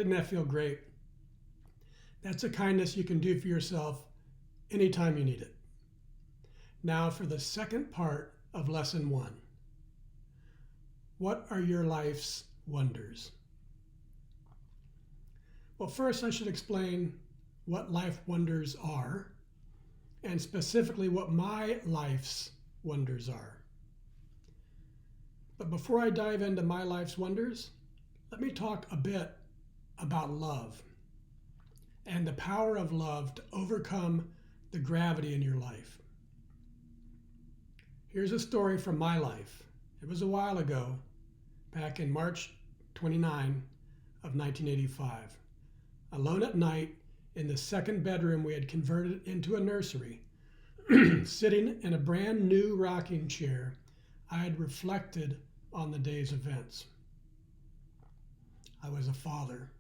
Didn't that feel great? That's a kindness you can do for yourself anytime you need it. Now for the second part of lesson 1. What are your life's wonders? Well, first I should explain what life wonders are, and specifically what my life's wonders are. But before I dive into my life's wonders, let me talk a bit about love and the power of love to overcome the gravity in your life. Here's a story from my life. It was a while ago, back in March 29 of 1985. Alone at night in the second bedroom we had converted into a nursery, sitting in a brand new rocking chair, I had reflected on the day's events. I was a father.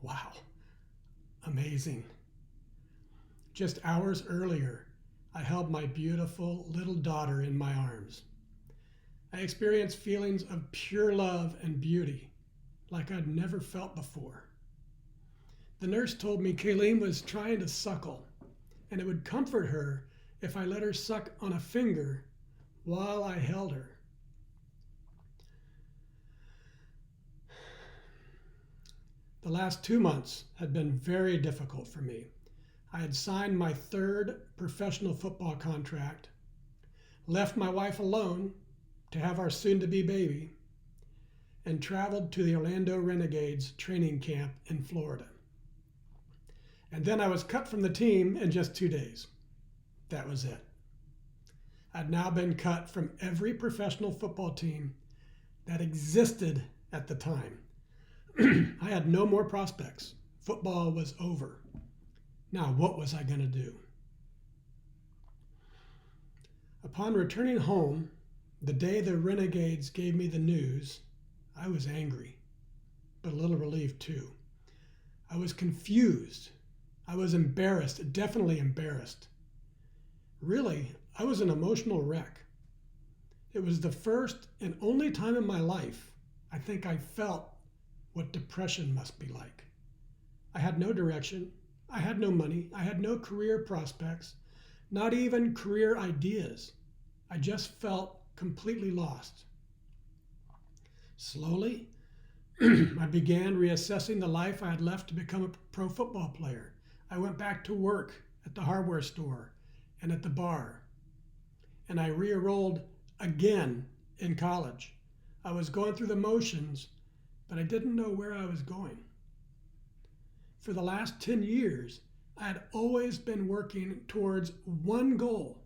Wow, amazing. Just hours earlier, I held my beautiful little daughter in my arms. I experienced feelings of pure love and beauty like I'd never felt before. The nurse told me Kayleen was trying to suckle, and it would comfort her if I let her suck on a finger while I held her. The last 2 months had been very difficult for me. I had signed my 3rd professional football contract, left my wife alone to have our soon-to-be baby, and traveled to the Orlando Renegades training camp in Florida. And then I was cut from the team in just 2 days. That was it. I'd now been cut from every professional football team that existed at the time. I had no more prospects. Football was over. Now, what was I going to do? Upon returning home, the day the Renegades gave me the news, I was angry, but a little relieved too. I was confused. I was embarrassed, definitely embarrassed. Really, I was an emotional wreck. It was the first and only time in my life I think I felt what depression must be like. I had no direction. I had no money. I had no career prospects, not even career ideas. I just felt completely lost. Slowly, I began reassessing the life I had left to become a pro football player. I went back to work at the hardware store and at the bar, and I re-enrolled again in college. I was going through the motions, but I didn't know where I was going. For the last 10 years, I had always been working towards one goal: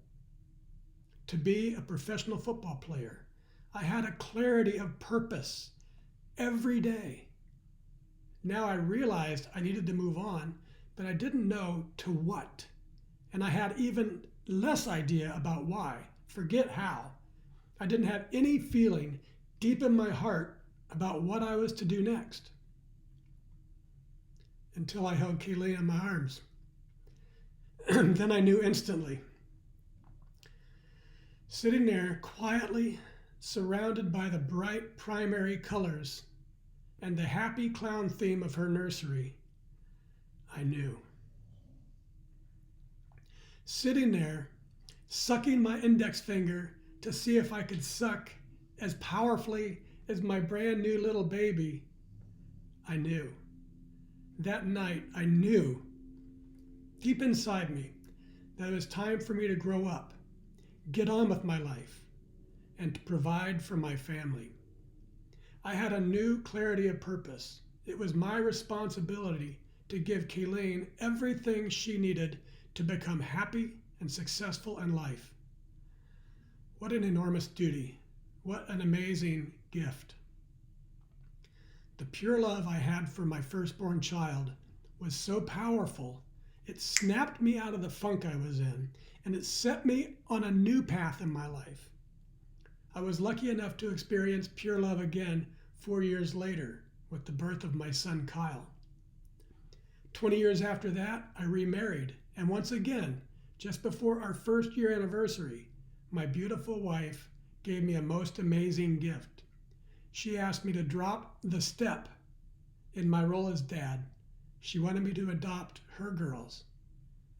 to be a professional football player. I had a clarity of purpose every day. Now I realized I needed to move on, but I didn't know to what. And I had even less idea about why. Forget how. I didn't have any feeling deep in my heart about what I was to do next. Until I held Kayleen in my arms. Then I knew instantly. Sitting there quietly, surrounded by the bright primary colors and the happy clown theme of her nursery, I knew. Sitting there, sucking my index finger to see if I could suck as powerfully as my brand new little baby, I knew. That night, I knew deep inside me that it was time for me to grow up, get on with my life, and to provide for my family. I had a new clarity of purpose. It was my responsibility to give Kayleen everything she needed to become happy and successful in life. What an enormous duty. What an amazing gift. The pure love I had for my firstborn child was so powerful, it snapped me out of the funk I was in, and it set me on a new path in my life. I was lucky enough to experience pure love again 4 years later with the birth of my son Kyle. 20 years after that, I remarried, and once again, just before our 1st year anniversary, my beautiful wife gave me a most amazing gift. She asked me to drop the step In my role as dad, she wanted me to adopt her girls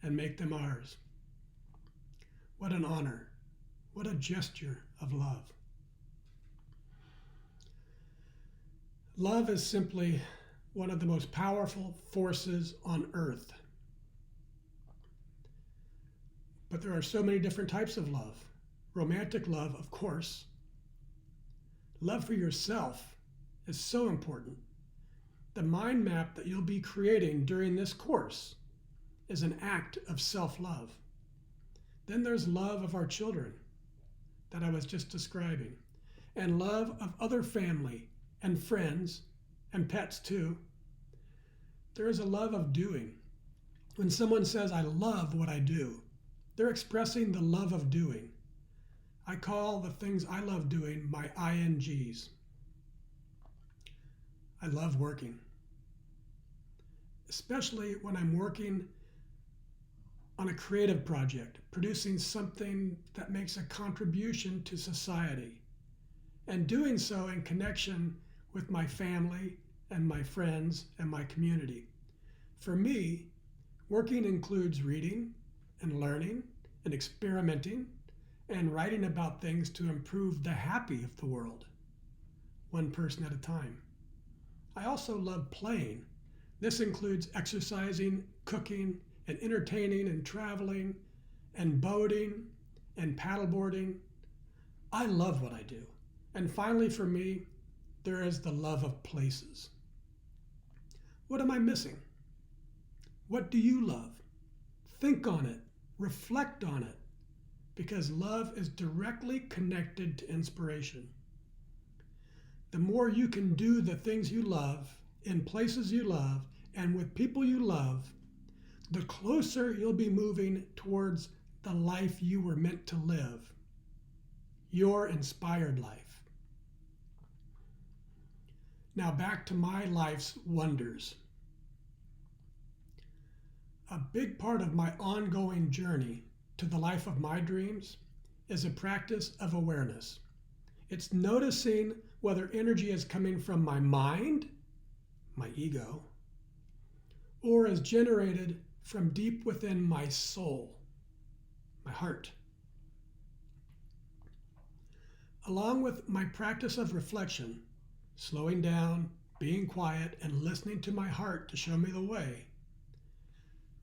and make them ours. What an honor. What a gesture of love. Love is simply one of the most powerful forces on earth. But there are so many different types of love. Romantic love, of course. Love for yourself is so important. The mind map that you'll be creating during this course is an act of self-love. Then there's love of our children that I was just describing, and love of other family and friends and pets too. There is a love of doing. When someone says, I love what I do, they're expressing the love of doing. I call the things I love doing my INGs. I love working, especially when I'm working on a creative project, producing something that makes a contribution to society, and doing so in connection with my family and my friends and my community. For me, working includes reading and learning and experimenting and writing about things to improve the happy of the world, one person at a time. I also love playing. This includes exercising, cooking, and entertaining and traveling and boating and paddleboarding. I love what I do. And finally, for me, there is the love of places. What am I missing? What do you love? Think on it. Reflect on it. Because love is directly connected to inspiration. The more you can do the things you love, in places you love, and with people you love, the closer you'll be moving towards the life you were meant to live, your inspired life. Now back to my life's wonders. A big part of my ongoing journey to the life of my dreams is a practice of awareness. It's noticing whether energy is coming from my mind, my ego, or is generated from deep within my soul, my heart. Along with my practice of reflection, slowing down, being quiet, and listening to my heart to show me the way,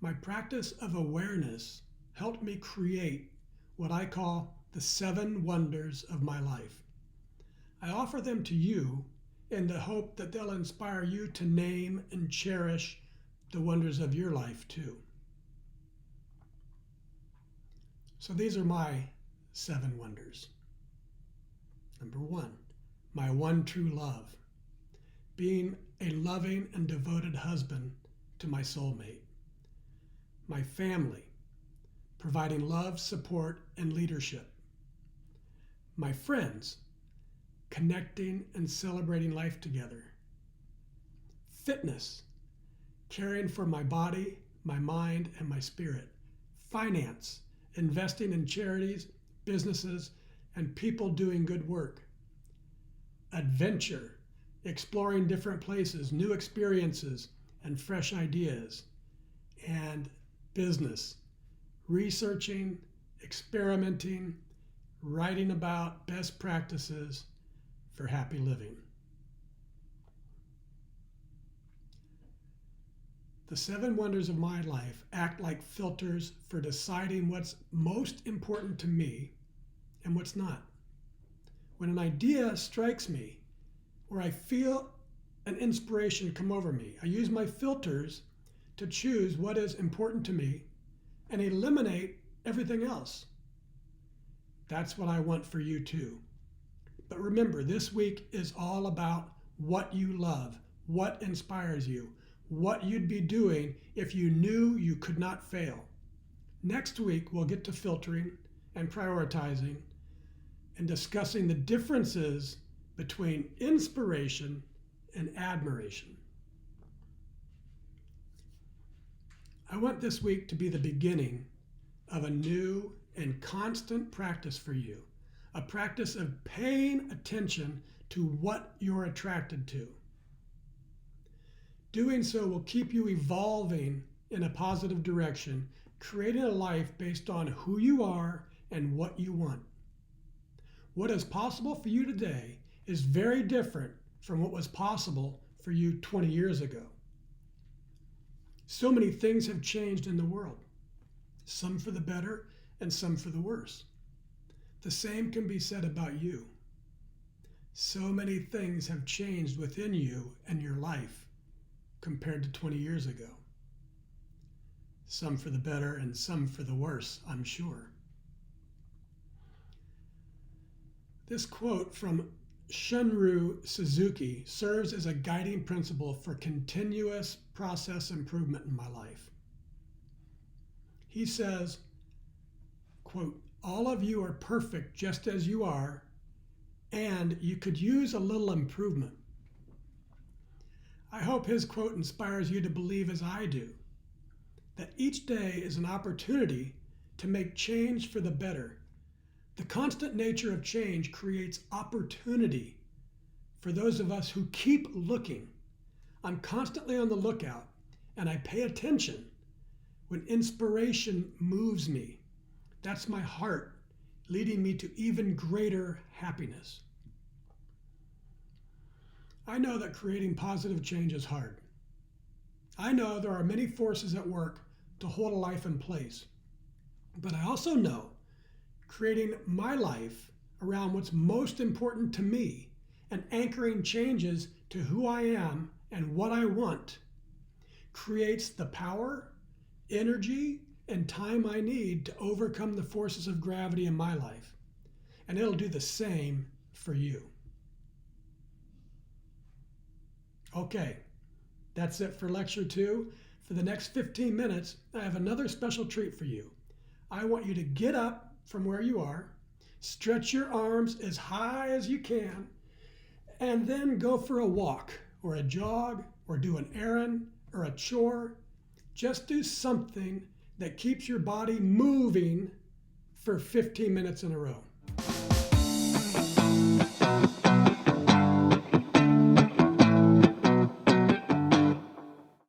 my practice of awareness helped me create what I call the 7 wonders of my life. I offer them to you in the hope that they'll inspire you to name and cherish the wonders of your life too. So these are my 7 wonders. Number 1, my one true love, being a loving and devoted husband to my soulmate. My family, providing love, support, and leadership. My friends, connecting and celebrating life together. Fitness, caring for my body, my mind, and my spirit. Finance, investing in charities, businesses, and people doing good work. Adventure, exploring different places, new experiences, and fresh ideas. And business, researching, experimenting, writing about best practices for happy living. The 7 wonders of my life act like filters for deciding what's most important to me and what's not. When an idea strikes me or I feel an inspiration come over me, I use my filters to choose what is important to me and eliminate everything else. That's what I want for you too. But remember, this week is all about what you love, what inspires you, what you'd be doing if you knew you could not fail. Next week, we'll get to filtering and prioritizing and discussing the differences between inspiration and admiration. I want this week to be the beginning of a new and constant practice for you, a practice of paying attention to what you're attracted to. Doing so will keep you evolving in a positive direction, creating a life based on who you are and what you want. What is possible for you today is very different from what was possible for you 20 years ago. So many things have changed in the world, some for the better and some for the worse. The same can be said about you. So many things have changed within you and your life compared to 20 years ago. Some for the better and some for the worse, I'm sure. This quote from Shunryu Suzuki serves as a guiding principle for continuous process improvement in my life. He says, quote, "All of you are perfect just as you are, and you could use a little improvement." I hope his quote inspires you to believe as I do, that each day is an opportunity to make change for the better. The constant nature of change creates opportunity for those of us who keep looking. I'm constantly on the lookout, and I pay attention when inspiration moves me. That's my heart leading me to even greater happiness. I know that creating positive change is hard. I know there are many forces at work to hold a life in place. But I also know creating my life around what's most important to me and anchoring changes to who I am and what I want creates the power, energy, and time I need to overcome the forces of gravity in my life. And it'll do the same for you. Okay, that's it for lecture 2. For the next 15 minutes, I have another special treat for you. I want you to get up from where you are, stretch your arms as high as you can, and then go for a walk or a jog or do an errand or a chore. Just do something that keeps your body moving for 15 minutes in a row.